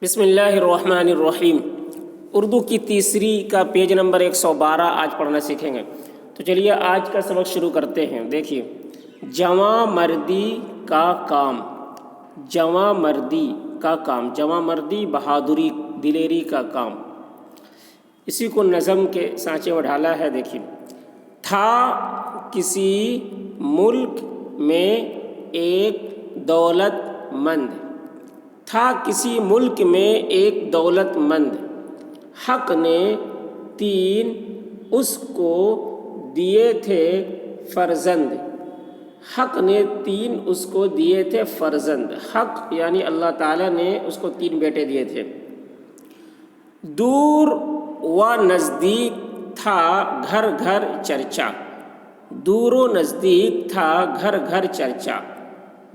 بسم اللہ الرحمن الرحیم۔ اردو کی تیسری کا پیج نمبر 112 آج پڑھنا سیکھیں گے۔ تو چلیے آج کا سبق شروع کرتے ہیں۔ دیکھیے، جواں مردی کا کام، جواں مردی کا کام، جواں مردی بہادری دلیری کا کام، اسی کو نظم کے سانچے میں ڈھالا ہے۔ دیکھیے، تھا کسی ملک میں ایک دولت مند، تھا کسی ملک میں ایک دولت مند، حق نے 3 اس کو دیے تھے فرزند، حق نے 3 اس کو دیے تھے فرزند، حق یعنی اللہ تعالیٰ نے اس کو 3 بیٹے دیے تھے۔ دور و نزدیک تھا گھر گھر چرچا، دور و نزدیک تھا گھر گھر چرچا،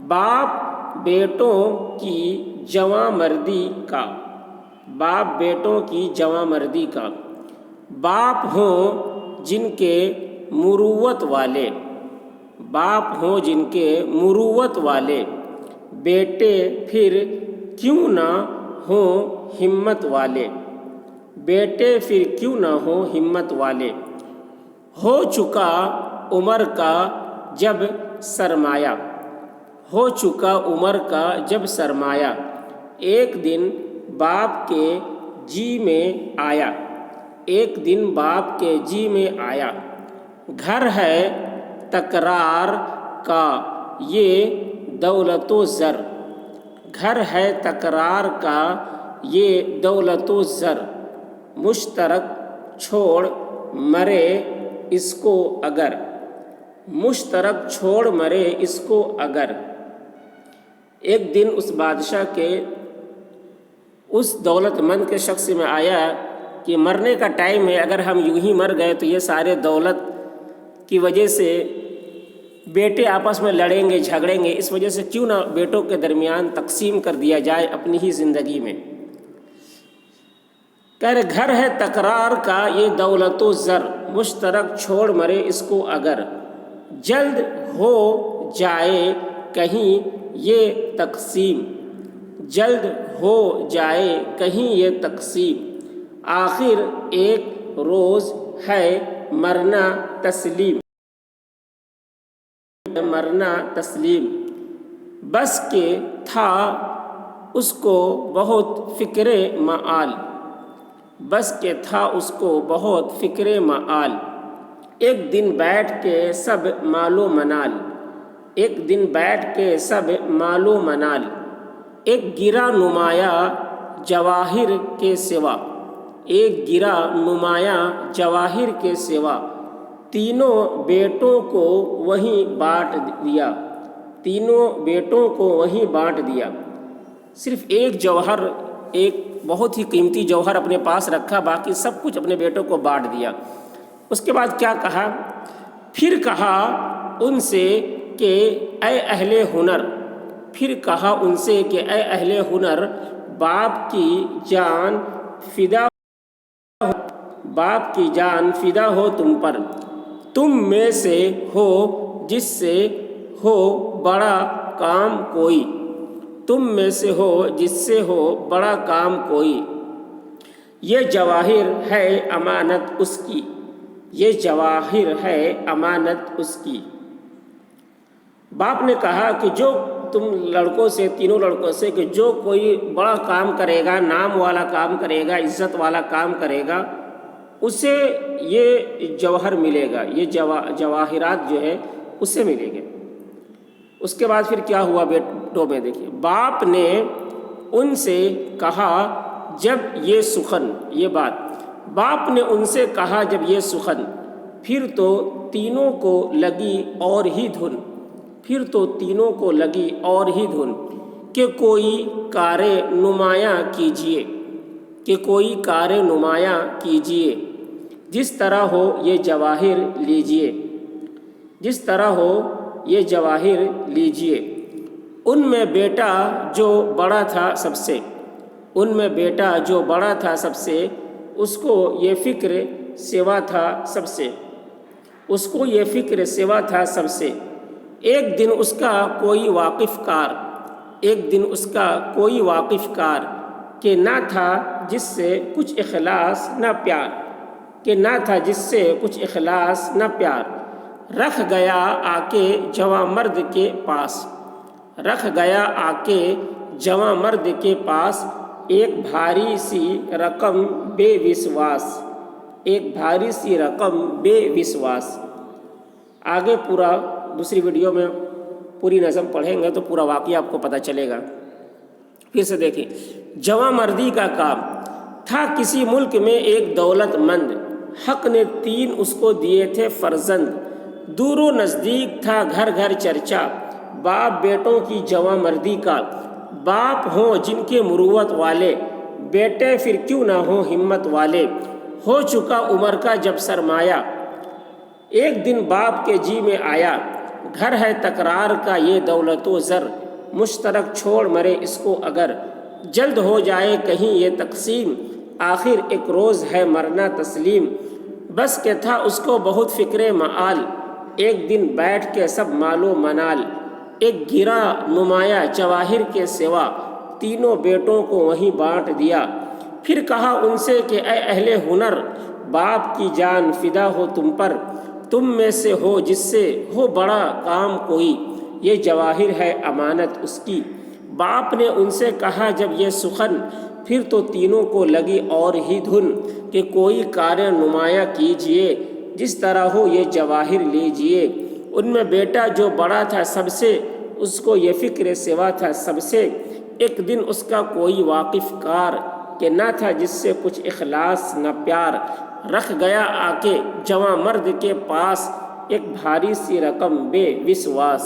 باپ بیٹوں کی جواں مردی کا، باپ بیٹوں کی جواں مردی کا، باپ ہوں جن کے مروت والے، باپ ہوں جن کے مروت والے، بیٹے پھر کیوں نہ ہوں ہمت والے، بیٹے پھر کیوں نہ ہوں ہمت والے، ہو چکا عمر کا جب سرمایہ، ہو چکا عمر کا جب سرمایہ، ایک دن باپ کے جی میں آیا، ایک دن باپ کے جی میں آیا، گھر ہے تکرار کا یہ دولت و زر، گھر ہے تکرار کا یہ دولت و زر، مشترک چھوڑ مرے اس کو اگر، مشترک چھوڑ مرے اس کو اگر۔ ایک دن اس بادشاہ کے اس دولت مند کے شخص میں آیا کہ مرنے کا ٹائم ہے، اگر ہم یوں ہی مر گئے تو یہ سارے دولت کی وجہ سے بیٹے آپس میں لڑیں گے جھگڑیں گے، اس وجہ سے کیوں نہ بیٹوں کے درمیان تقسیم کر دیا جائے اپنی ہی زندگی میں۔ کہہ رہے گھر ہے تکرار کا یہ دولت و زر، مشترک چھوڑ مرے اس کو اگر، جلد ہو جائے کہیں یہ تقسیم، جلد ہو جائے کہیں یہ تقسیم، آخر ایک روز ہے مرنا تسلیم، مرنا تسلیم، بس کہ تھا اس کو بہت فکر معال، بس کہ تھا اس کو بہت فکر معال، ایک دن بیٹھ کے سب مال و منال، ایک دن بیٹھ کے سب مال و منال، ایک گرا نمایاں جواہر کے سوا، ایک گرا نمایاں جواہر کے سوا، تینوں بیٹوں کو وہیں بانٹ دیا، تینوں بیٹوں کو وہیں بانٹ دیا، صرف ایک جوہر، ایک بہت ہی قیمتی جوہر اپنے پاس رکھا، باقی سب کچھ اپنے بیٹوں کو بانٹ دیا۔ اس کے بعد کیا کہا؟ پھر کہا ان سے کہ اے اہل ہنر، پھر کہا ان سے کہ اے اہل ہنر، باپ کی جان فدا ہو، باپ کی جان فدا ہو تم پر، تم میں سے ہو جس سے ہو بڑا کام کوئی، تم میں سے ہو جس سے ہو بڑا کام کوئی، یہ جواہر ہے امانت اس کی، یہ جواہر ہے امانت اس کی۔ باپ نے کہا کہ جو تم لڑکوں سے، تینوں لڑکوں سے، کہ جو کوئی بڑا کام کرے گا، نام والا کام کرے گا، عزت والا کام کرے گا، اسے یہ جوہر ملے گا، یہ جواہرات جو ہے اسے ملے گے۔ اس کے بعد پھر کیا ہوا بیٹوں میں؟ دیکھیے، باپ نے ان سے کہا جب یہ سخن، یہ بات باپ نے ان سے کہا جب یہ سخن، پھر تو تینوں کو لگی اور ہی دھن، پھر تو تینوں کو لگی اور ہی دھن، کہ کوئی کار نمایاں کیجیے، کہ کوئی کار نمایاں کیجیے، جس طرح ہو یہ جواہر لیجیے، جس طرح ہو یہ جواہر لیجیے۔ ان میں بیٹا جو بڑا تھا سب سے، ان میں بیٹا جو بڑا تھا سب سے، اس کو یہ فکر سوا تھا سب سے، اس کو یہ فکر سوا تھا سب سے، ایک دن اس کا کوئی واقف کار، ایک دن اس کا کوئی واقف کار کہ نہ تھا جس سے کچھ اخلاص نہ پیار، کہ نہ تھا جس سے کچھ اخلاص نہ پیار، رکھ گیا آ کے جواں مرد کے پاس، رکھ گیا آ کے جواں مرد کے پاس، ایک بھاری سی رقم بے وشواس، ایک بھاری سی رقم بے وشواس۔ آگے پورا دوسری ویڈیو میں پوری نظم پڑھیں گے تو پورا واقعہ آپ کو پتہ چلے گا۔ پھر سے دیکھیں، جواں مردی کا کام تھا کسی ملک میں ایک دولت مند، حق نے 3 اس کو دیے تھے فرزند، دور و نزدیک تھا گھر گھر چرچا، باپ بیٹوں کی جواں مردی کا، باپ ہوں جن کے مروت والے، بیٹے پھر کیوں نہ ہوں ہمت والے، ہو چکا عمر کا جب سرمایہ، ایک دن باپ کے جی میں آیا، گھر ہے تکرار کا یہ دولت و زر، مشترک چھوڑ مرے اس کو اگر، جلد ہو جائے کہیں یہ تقسیم، آخر ایک روز ہے مرنا تسلیم، بس کہ تھا اس کو بہت فکر معال، ایک دن بیٹھ کے سب مال و منال، ایک گرا نمایاں جواہر کے سوا، تینوں بیٹوں کو وہیں بانٹ دیا، پھر کہا ان سے کہ اے اہل ہنر، باپ کی جان فدا ہو تم پر، تم میں سے ہو جس سے ہو بڑا کام کوئی، یہ جواہر ہے امانت اس کی، باپ نے ان سے کہا جب یہ سخن، پھر تو تینوں کو لگی اور ہی دھن، کہ کوئی کار نمایاں کیجئے، جس طرح ہو یہ جواہر لیجئے، ان میں بیٹا جو بڑا تھا سب سے، اس کو یہ فکر سوا تھا سب سے، ایک دن اس کا کوئی واقف کار، کہ نہ تھا جس سے کچھ اخلاص نہ پیار، رکھ گیا آ کے جواں مرد کے پاس، ایک بھاری سی رقم بے وشواس۔